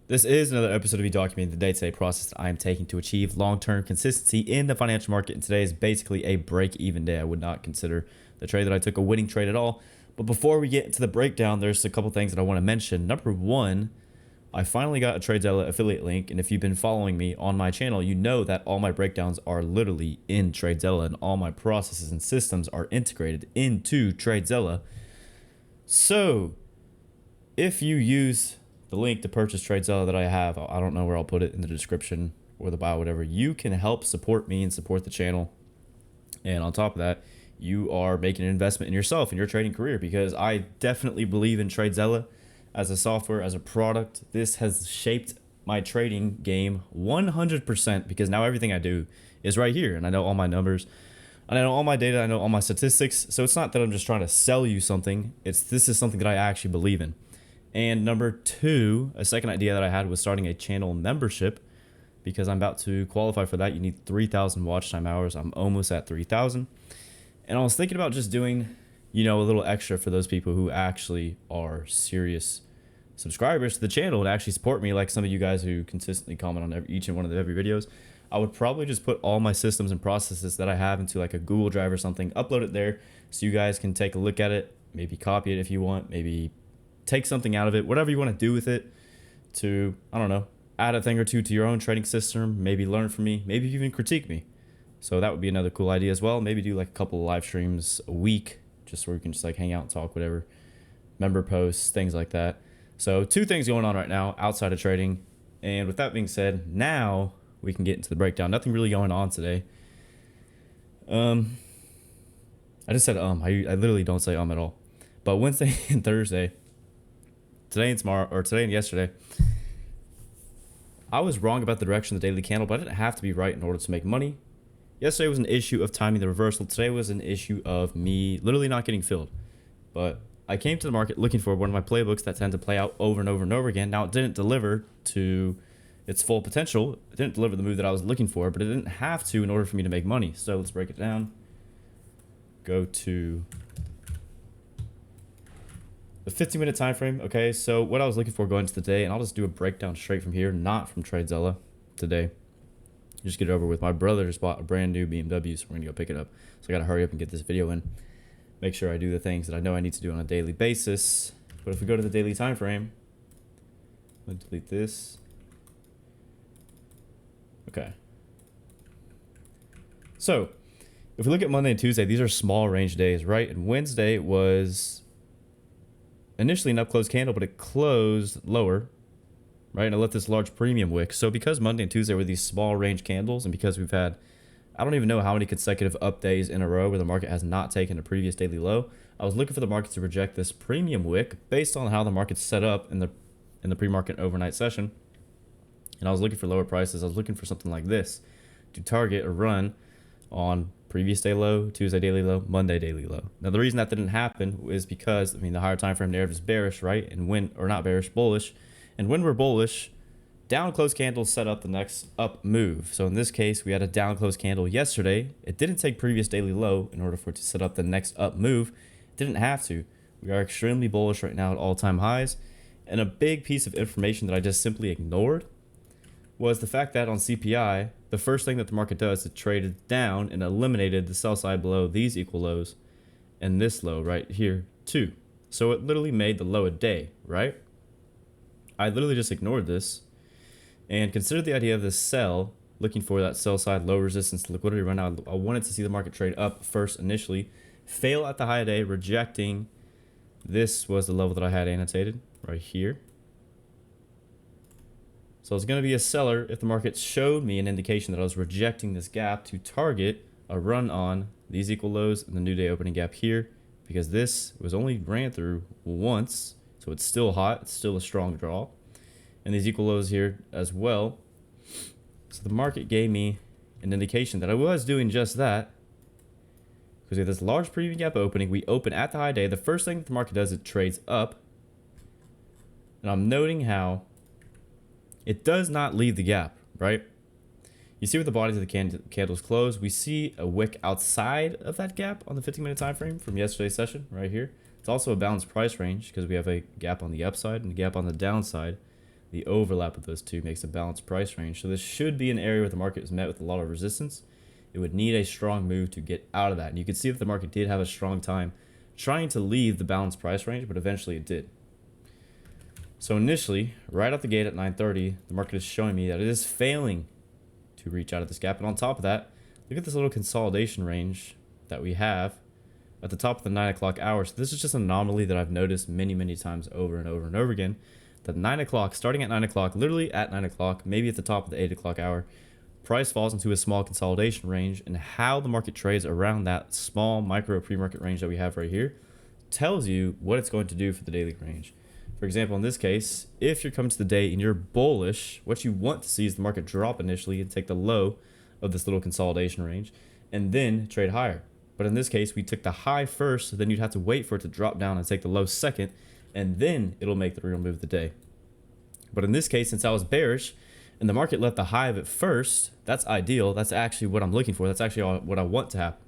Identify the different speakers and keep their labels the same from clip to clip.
Speaker 1: This is another episode of me documenting the day-to-day process that I am taking to achieve long-term consistency in the financial market. And today is basically a break-even day. I would not consider the trade that I took a winning trade at all. But before we get into the breakdown, there's a couple things that I want to mention. Number one, I finally got a TradeZilla affiliate link. And if you've been following me on my channel, you know that all my breakdowns are literally in TradeZilla and all my processes and systems are integrated into TradeZilla. So if you use the link to purchase TradeZilla that I have, I don't know where I'll put it in the description or the bio, whatever, you can help support me and support the channel. And on top of that, you are making an investment in yourself and your trading career, because I definitely believe in TradeZilla as a software, as a product. This has shaped my trading game 100%, because now everything I do is right here and I know all my numbers. And I know all my data, I know all my statistics. So it's not that I'm just trying to sell you something. This is something that I actually believe in. And number two, a second idea that I had was starting a channel membership, because I'm about to qualify for that. You need 3,000 watch time hours. I'm almost at 3,000. And I was thinking about just doing, a little extra for those people who actually are serious subscribers to the channel and actually support me, like some of you guys who consistently comment on each and one of the every videos. I would probably just put all my systems and processes that I have into like a Google Drive or something, upload it there so you guys can take a look at it, maybe copy it if you want, maybe take something out of it, whatever you want to do with it to, I don't know, add a thing or two to your own trading system, maybe learn from me, maybe even critique me. So that would be another cool idea as well. Maybe do like a couple of live streams a week, just where we can just like hang out and talk, whatever, member posts, things like that. So two things going on right now outside of trading. And with that being said, now we can get into the breakdown. Nothing really going on today. I just said I literally don't say at all. But Wednesday and Thursday, today and tomorrow, or today and yesterday, I was wrong about the direction of the daily candle, but I didn't have to be right in order to make money. Yesterday was an issue of timing the reversal. Today was an issue of me literally not getting filled. But I came to the market looking for one of my playbooks that tend to play out over and over and over again. Now, it didn't deliver to its full potential. It didn't deliver the move that I was looking for, but it didn't have to in order for me to make money. So let's break it down. Go to the 15-minute time frame. Okay, so what I was looking for going into the day, and I'll just do a breakdown straight from here, not from TradeZilla today. Just get it over with. My brother just bought a brand new BMW, so we're gonna go pick it up. So I gotta hurry up and get this video in. Make sure I do the things that I know I need to do on a daily basis. But if we go to the daily time frame, I'm gonna delete this. Okay. So if we look at Monday and Tuesday, these are small range days, right? And Wednesday was initially an up close candle, but it closed lower, right? And I left this large premium wick. So because Monday and Tuesday were these small range candles, and because we've had, I don't even know how many consecutive up days in a row where the market has not taken a previous daily low, I was looking for the market to reject this premium wick based on how the market's set up in the pre-market overnight session. And I was looking for lower prices. I was looking for something like this to target a run on previous day low, Tuesday daily low, Monday daily low. Now, the reason that didn't happen is because, the higher time frame narrative is bearish, right? And not bearish, bullish. And when we're bullish, down close candles set up the next up move. So in this case, we had a down close candle yesterday. It didn't take previous daily low in order for it to set up the next up move. It didn't have to. We are extremely bullish right now at all-time highs. And a big piece of information that I just simply ignored was the fact that on CPI, the first thing that the market does is it traded down and eliminated the sell side below these equal lows and this low right here too. So it literally made the low a day, right? I literally just ignored this and considered the idea of this sell, looking for that sell side low resistance liquidity run. I wanted to see the market trade up first initially, fail at the high day, rejecting. This was the level that I had annotated right here. So it's going to be a seller if the market showed me an indication that I was rejecting this gap to target a run on these equal lows and the new day opening gap here, because this was only ran through once. So it's still hot. It's still a strong draw. And these equal lows here as well. So the market gave me an indication that I was doing just that. Because we have this large premium gap opening. We open at the high day. The first thing that the market does, it trades up. And I'm noting how it does not leave the gap, right? You see where the bodies of the candles close. We see a wick outside of that gap on the 15-minute time frame from yesterday's session right here. It's also a balanced price range because we have a gap on the upside and a gap on the downside. the overlap of those two makes a balanced price range. So this should be an area where the market is met with a lot of resistance. It would need a strong move to get out of that. And you can see that the market did have a strong time trying to leave the balanced price range, but eventually it did. So initially, right out the gate at 9:30, the market is showing me that it is failing to reach out of this gap. And on top of that, look at this little consolidation range that we have at the top of the 9 o'clock hour. So this is just an anomaly that I've noticed many, many times over and over and over again. That 9 o'clock, starting at 9 o'clock, literally at 9 o'clock, maybe at the top of the 8 o'clock hour, price falls into a small consolidation range, and how the market trades around that small micro pre-market range that we have right here tells you what it's going to do for the daily range. For example, in this case, if you're coming to the day and you're bullish, what you want to see is the market drop initially and take the low of this little consolidation range and then trade higher. But in this case, we took the high first, so then you'd have to wait for it to drop down and take the low second, and then it'll make the real move of the day. But in this case, since I was bearish and the market left the high of it first, that's ideal. That's actually what I'm looking for. That's actually what I want to happen.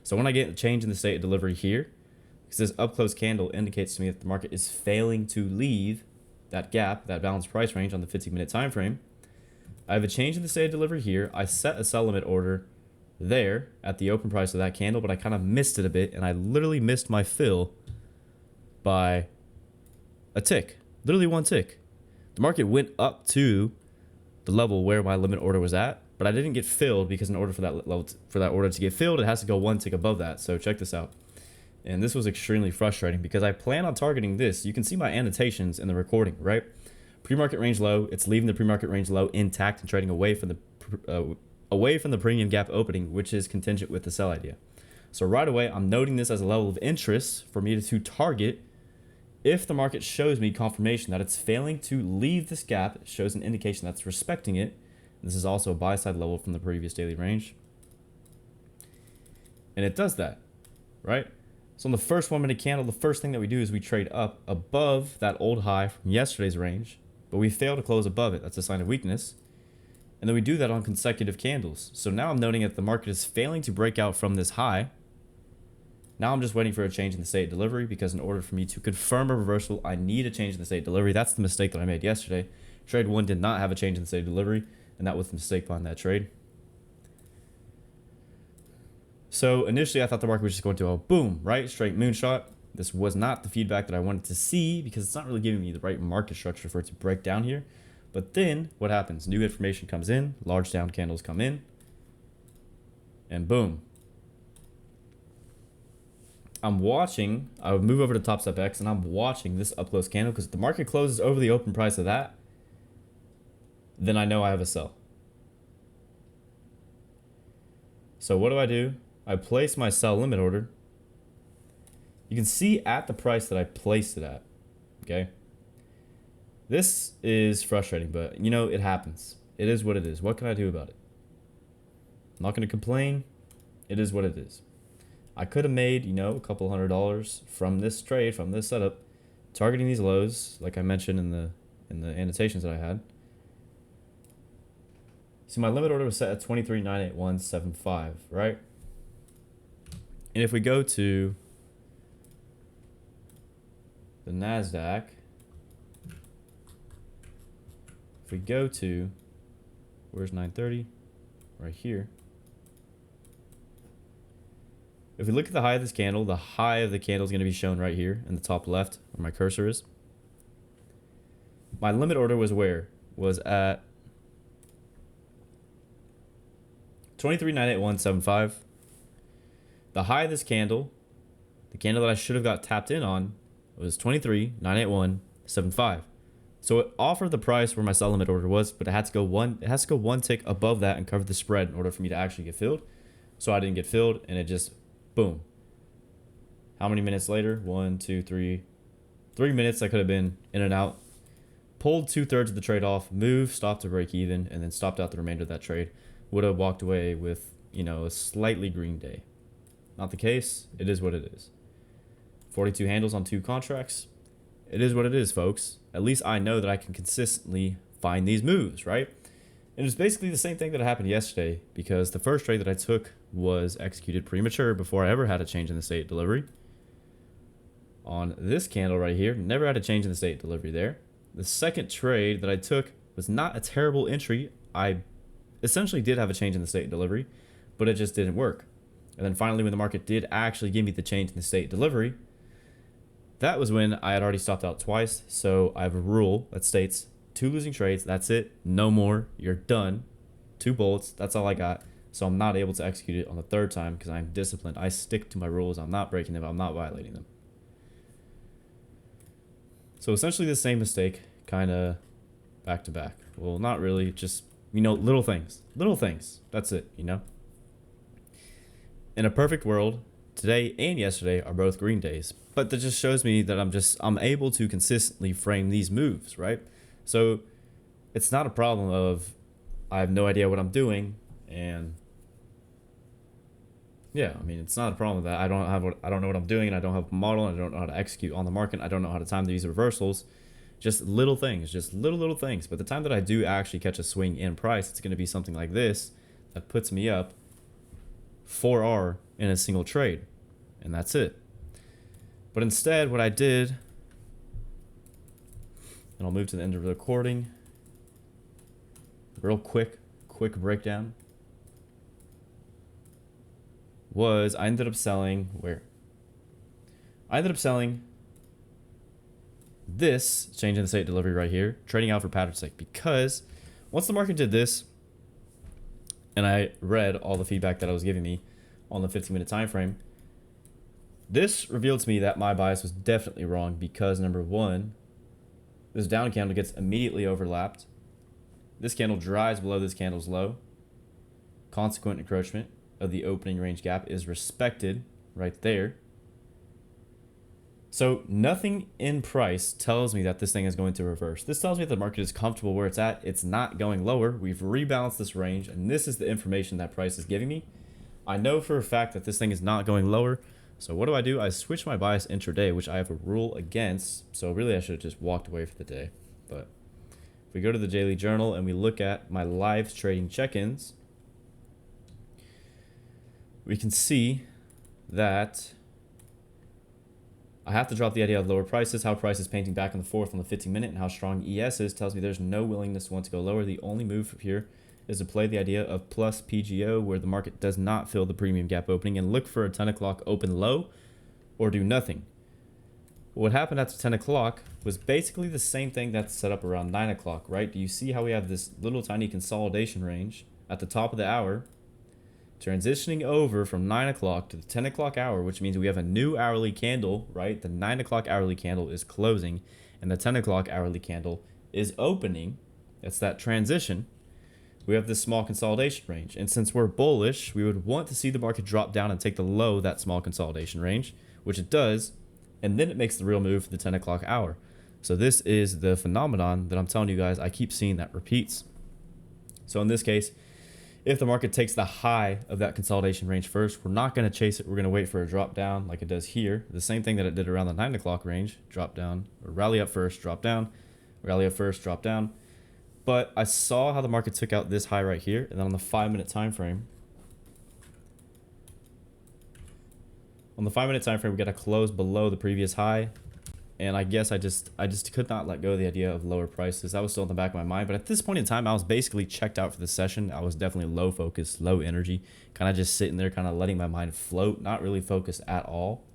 Speaker 1: So when I get a change in the state of delivery here, because this up close candle indicates to me that the market is failing to leave that gap, that balanced price range on the 15-minute time frame, I have a change in the state of delivery here. I set a sell limit order there at the open price of that candle, but I kind of missed it a bit, and I literally missed my fill by a tick, literally one tick. The market went up to the level where my limit order was at, but I didn't get filled because in order for that level, for that order to get filled, it has to go one tick above that. So check this out. And this was extremely frustrating because I plan on targeting this. You can see my annotations in the recording, right? Pre-market range low. It's leaving the pre-market range low intact and trading away from the premium gap opening, which is contingent with the sell idea. So right away, I'm noting this as a level of interest for me to target. If the market shows me confirmation that it's failing to leave this gap, it shows an indication that's respecting it. This is also a buy side level from the previous daily range. And it does that, right? So on the first 1 minute candle, the first thing that we do is we trade up above that old high from yesterday's range, but we fail to close above it. That's a sign of weakness. And then we do that on consecutive candles. So now I'm noting that the market is failing to break out from this high. Now I'm just waiting for a change in the state of delivery, because in order for me to confirm a reversal, I need a change in the state of delivery. That's the mistake that I made yesterday. Trade 1 did not have a change in the state of delivery, and that was the mistake behind that trade. So initially I thought the market was just going to a boom, right? Straight moonshot. This was not the feedback that I wanted to see, because it's not really giving me the right market structure for it to break down here. But then what happens? New information comes in, large down candles come in, and boom. I'm watching, I would move over to Top Step X, and I'm watching this up close candle, because if the market closes over the open price of that, then I know I have a sell. So what do? I place my sell limit order. You can see at the price that I placed it at, okay? This is frustrating, but you know, it happens. It is what it is. What can I do about it? I'm not going to complain. It is what it is. I could have made, you know, a couple $100 from this trade, from this setup, targeting these lows, like I mentioned in the annotations that I had. So my limit order was set at 23,981.75, right? And if we go to the NASDAQ, if we go to, where's 930? Right here. If we look at the high of this candle, the high of the candle is going to be shown right here in the top left where my cursor is. My limit order was where? Was at 23,981.75. The high of this candle, the candle that I should have got tapped in on, was 23,981.75. So it offered the price where my sell limit order was, but it has to go one tick above that and cover the spread in order for me to actually get filled. So I didn't get filled, and it just boom. How many minutes later? 1, 2, 3. 3 minutes I could have been in and out. Pulled 2/3 of the trade off, moved, stopped to break even, and then stopped out the remainder of that trade. Would have walked away with, you know, a slightly green day. Not the case. It is what it is. 42 handles on 2 contracts. It is what it is, folks. At least I know that I can consistently find these moves, right? And it's basically the same thing that happened yesterday, because the first trade that I took was executed premature before I ever had a change in the state delivery. On this candle right here, never had a change in the state delivery there. The second trade that I took was not a terrible entry. I essentially did have a change in the state delivery, but it just didn't work. And then finally, when the market did actually give me the change in the state delivery, that was when I had already stopped out twice. So I have a rule that states 2 losing trades. That's it. No more. You're done. 2 bullets. That's all I got. So I'm not able to execute it on the third time because I'm disciplined. I stick to my rules. I'm not breaking them. I'm not violating them. So essentially the same mistake, kind of back to back. Well, not really. Just, little things. Little things. That's it, In a perfect world, today and yesterday are both green days. But that just shows me that I'm able to consistently frame these moves, right? So it's not a problem of I have no idea what I'm doing, and yeah, it's not a problem that I don't know what I'm doing, and I don't have a model, and I don't know how to execute on the market. I don't know how to time these reversals. Just little things, just little things. But the time that I do actually catch a swing in price, it's going to be something like this that puts me up 4R in a single trade, and that's it. But instead, what I did, and I'll move to the end of the recording, real quick breakdown, was I ended up selling this change in the state delivery right here, trading out for pattern's sake, because once the market did this, and I read all the feedback that I was giving me on the 15-minute time frame, this revealed to me that my bias was definitely wrong because, number one, this down candle gets immediately overlapped. This candle dries below this candle's low. Consequent encroachment of the opening range gap is respected right there. So nothing in price tells me that this thing is going to reverse. This tells me that the market is comfortable where it's at. It's not going lower. We've rebalanced this range, and this is the information that price is giving me. I know for a fact that this thing is not going lower. So what do? I switch my bias intraday, which I have a rule against. So really I should have just walked away for the day. But if we go to the daily journal and we look at my live trading check-ins, we can see that I have to drop the idea of lower prices. How price is painting back and forth on the 15-minute and how strong ES is tells me there's no willingness to want to go lower. The only move here is to play the idea of plus PGO, where the market does not fill the premium gap opening, and look for a 10 o'clock open low or do nothing. What happened after 10 o'clock was basically the same thing that's set up around 9 o'clock, right? Do you see how we have this little tiny consolidation range at the top of the hour, transitioning over from 9 o'clock to the 10 o'clock hour, which means we have a new hourly candle, right? The 9 o'clock hourly candle is closing and the 10 o'clock hourly candle is opening. That's that transition. We have this small consolidation range. And since we're bullish, we would want to see the market drop down and take the low of that small consolidation range, which it does. And then it makes the real move for the 10 o'clock hour. So this is the phenomenon that I'm telling you guys, I keep seeing that repeats. So in this case, if the market takes the high of that consolidation range first, we're not going to chase it. We're going to wait for a drop down like it does here. The same thing that it did around the 9 o'clock range, drop down, or rally up first, drop down, rally up first, drop down. But I saw how the market took out this high right here, and then on the 5-minute time frame, we got to close below the previous high. And I guess I just could not let go of the idea of lower prices. That was still in the back of my mind. But at this point in time, I was basically checked out for the session. I was definitely low focus, low energy, kind of just sitting there, kind of letting my mind float, not really focused at all.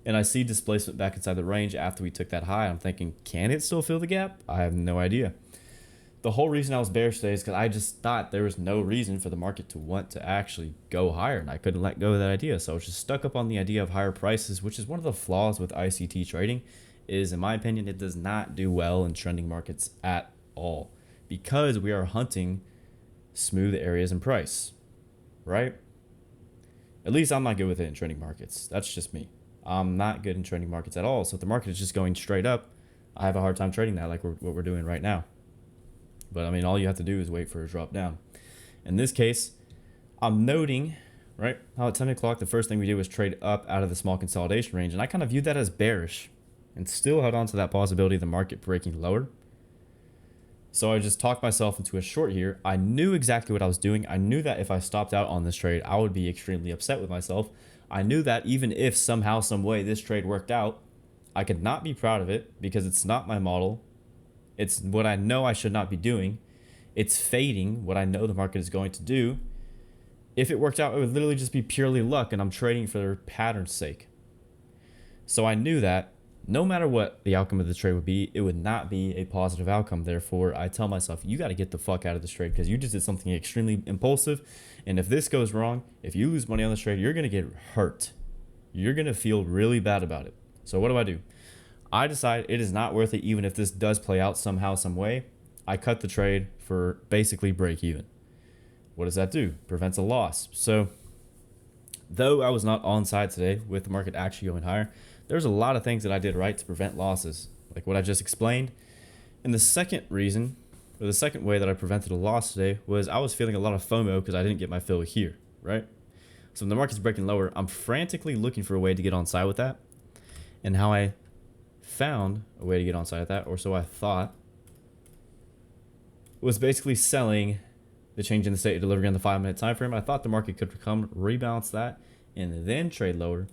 Speaker 1: And I see displacement back inside the range after we took that high. I'm thinking, can it still fill the gap? I have no idea. The whole reason I was bearish today is because I just thought there was no reason for the market to want to actually go higher, and I couldn't let go of that idea. So I was just stuck up on the idea of higher prices, which is one of the flaws with ICT trading. Is, in my opinion, it does not do well in trending markets at all because we are hunting smooth areas in price, right? At least I'm not good with it in trending markets. That's just me. I'm not good in trending markets at all. So if the market is just going straight up, I have a hard time trading that like what we're doing right now. But I mean, all you have to do is wait for a drop down. In this case, I'm noting, right, how at 10 o'clock, the first thing we did was trade up out of the small consolidation range. And I kind of viewed that as bearish and still held on to that possibility of the market breaking lower. So I just talked myself into a short here. I knew exactly what I was doing. I knew that if I stopped out on this trade, I would be extremely upset with myself. I knew that even if somehow, some way this trade worked out, I could not be proud of it because it's not my model. It's what I know I should not be doing. It's fading what I know the market is going to do. If it worked out, it would literally just be purely luck, and I'm trading for pattern's sake. So I knew that no matter what the outcome of the trade would be, it would not be a positive outcome. Therefore, I tell myself, you got to get the fuck out of this trade because you just did something extremely impulsive. And if this goes wrong, if you lose money on this trade, you're going to get hurt. You're going to feel really bad about it. So what do? I decide it is not worth it even if this does play out somehow, some way. I cut the trade for basically break even. What does that do? Prevents a loss. So though I was not on side today with the market actually going higher, there's a lot of things that I did right to prevent losses, like what I just explained. And the second reason, or the second way that I prevented a loss today, was I was feeling a lot of FOMO because I didn't get my fill here, right? So when the market's breaking lower, I'm frantically looking for a way to get on side with that. And how I found a way to get on side with that, or so I thought, was basically selling the change in the state of delivery on the 5-minute time frame. I thought the market could come, rebalance that, and then trade lower.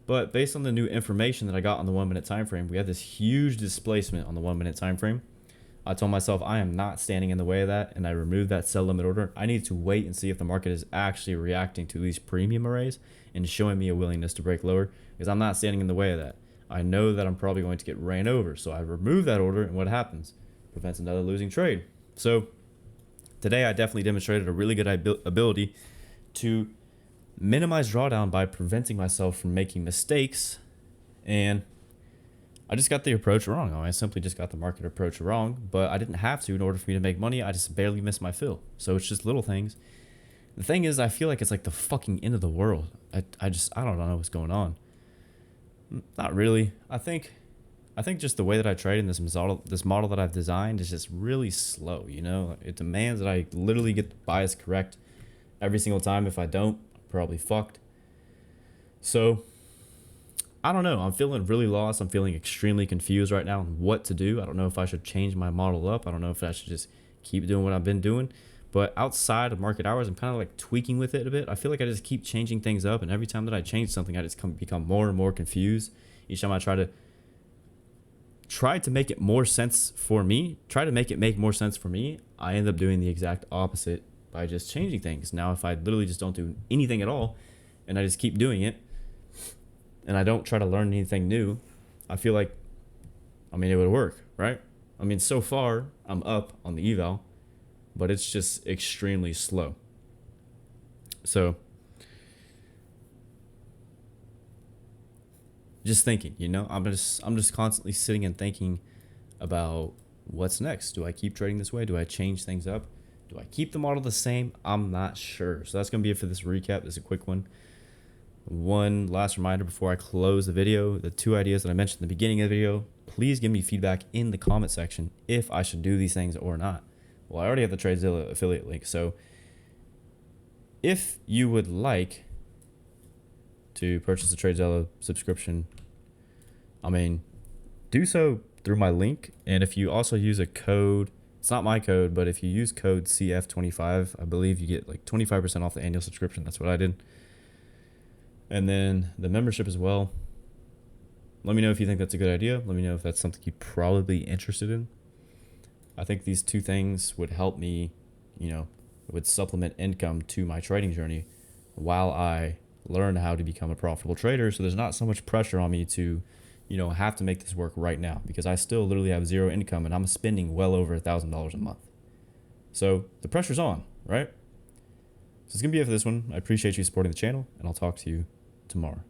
Speaker 1: But based on the new information that I got on the 1-minute time frame, we had this huge displacement on the 1-minute time frame. I told myself I am not standing in the way of that, and I removed that sell limit order. I need to wait and see if the market is actually reacting to these premium arrays and showing me a willingness to break lower, because I'm not standing in the way of that. I know that I'm probably going to get ran over, so I remove that order, and what happens? Prevents another losing trade. So today I definitely demonstrated a really good ability to minimize drawdown by preventing myself from making mistakes. And I just got the approach wrong. I simply just got the market approach wrong, but I didn't have to in order for me to make money. I just barely missed my fill. So it's just little things. The thing is, I feel like it's like the fucking end of the world. I don't know what's going on. Not really. I think just the way that I trade in this model that I've designed is just really slow. You know, it demands that I literally get the bias correct every single time. If I don't, I'm probably fucked. So I don't know. I'm feeling really lost. I'm feeling extremely confused right now on what to do. I don't know if I should change my model up. I don't know if I should just keep doing what I've been doing. But outside of market hours, I'm kind of like tweaking with it a bit. I feel like I just keep changing things up, and every time that I change something, I just become more and more confused. Each time I try to make it more sense for me, make more sense for me, I end up doing the exact opposite by just changing things. Now, if I literally just don't do anything at all, and I just keep doing it, and I don't try to learn anything new, I feel like, it would work, right? So far, I'm up on the eval, but it's just extremely slow. So just thinking, I'm just constantly sitting and thinking about what's next. Do I keep trading this way? Do I change things up? Do I keep the model the same? I'm not sure. So that's going to be it for this recap. This is a quick one. One last reminder before I close the video, the 2 ideas that I mentioned in the beginning of the video, please give me feedback in the comment section if I should do these things or not. Well, I already have the TradeZilla affiliate link. So if you would like to purchase the TradeZilla subscription, do so through my link. And if you also use a code, it's not my code, but if you use code CF25, I believe you get like 25% off the annual subscription. That's what I did. And then the membership as well. Let me know if you think that's a good idea. Let me know if that's something you'd probably be interested in. I think these 2 things would help me, would supplement income to my trading journey while I learn how to become a profitable trader. So there's not so much pressure on me to, have to make this work right now, because I still literally have 0 income and I'm spending well over $1,000 a month. So the pressure's on, right? So it's going to be it for this one. I appreciate you supporting the channel, and I'll talk to you tomorrow.